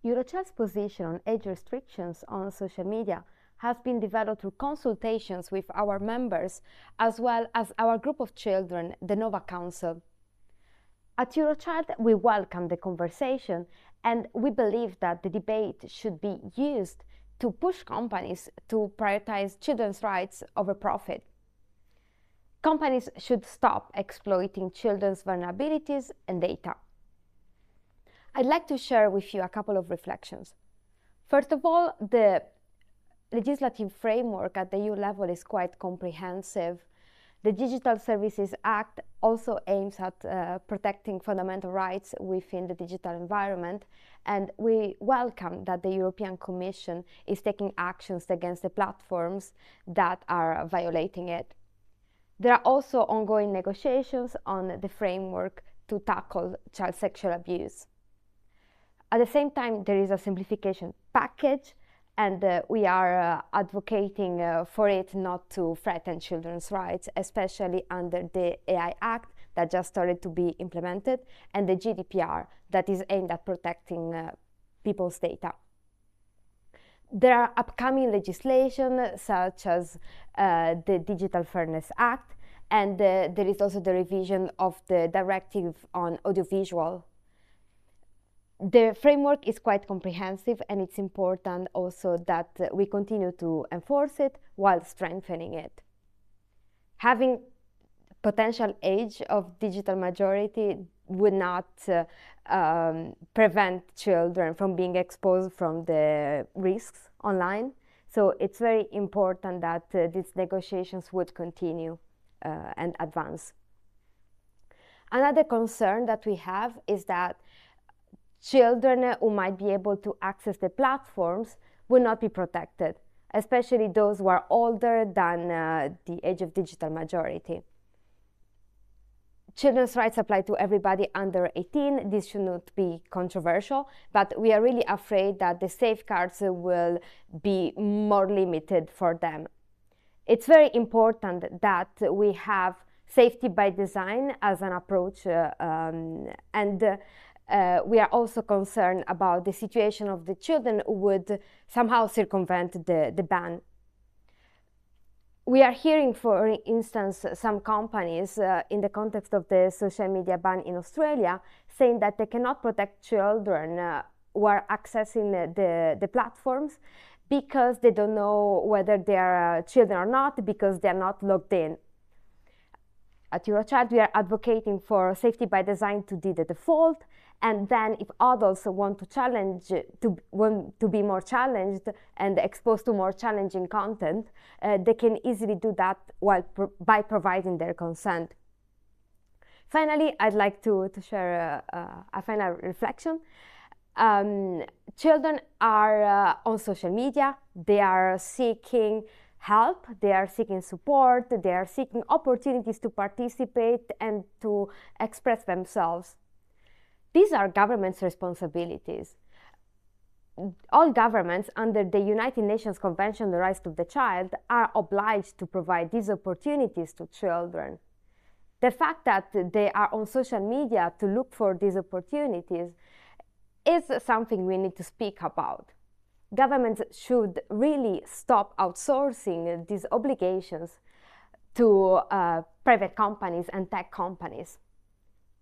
Eurochild's position on age restrictions on social media has been developed through consultations with our members, as well as our group of children, the Nova Council. At Eurochild, we welcome the conversation, and we believe that the debate should be used to push companies to prioritize children's rights over profit. Companies should stop exploiting children's vulnerabilities and data. I'd like to share with you a couple of reflections. First of all, the legislative framework at the EU level is quite comprehensive. The Digital Services Act also aims at protecting fundamental rights within the digital environment, and we welcome that the European Commission is taking actions against the platforms that are violating it. There are also ongoing negotiations on the framework to tackle child sexual abuse. At the same time, there is a simplification package, and we are advocating for it not to threaten children's rights, especially under the AI Act that just started to be implemented, and the GDPR that is aimed at protecting people's data. There are upcoming legislation such as the Digital Fairness Act, and there is also the revision of the directive on audiovisual. The framework is quite comprehensive, and it's important also that we continue to enforce it while strengthening it. Having potential age of digital majority would not prevent children from being exposed from the risks online. So it's very important that these negotiations would continue and advance. Another concern that we have is that children who might be able to access the platforms will not be protected, especially those who are older than the age of digital majority. Children's rights apply to everybody under 18. This should not be controversial, but we are really afraid that the safeguards will be more limited for them. It's very important that we have safety by design as an approach, we are also concerned about the situation of the children who would somehow circumvent the ban. We are hearing, for instance, some companies in the context of the social media ban in Australia saying that they cannot protect children who are accessing the platforms because they don't know whether they are children or not, because they are not logged in. At Eurochild, we are advocating for safety by design to be the default, and then if adults want to be more challenged and exposed to more challenging content, they can easily do that by providing their consent. Finally, I'd like to share a final reflection. Children are on social media. They are seeking help, they are seeking support, they are seeking opportunities to participate and to express themselves. These are governments' responsibilities. All governments under the United Nations Convention on the Rights of the Child are obliged to provide these opportunities to children. The fact that they are on social media to look for these opportunities is something we need to speak about. Governments should really stop outsourcing these obligations to private companies and tech companies.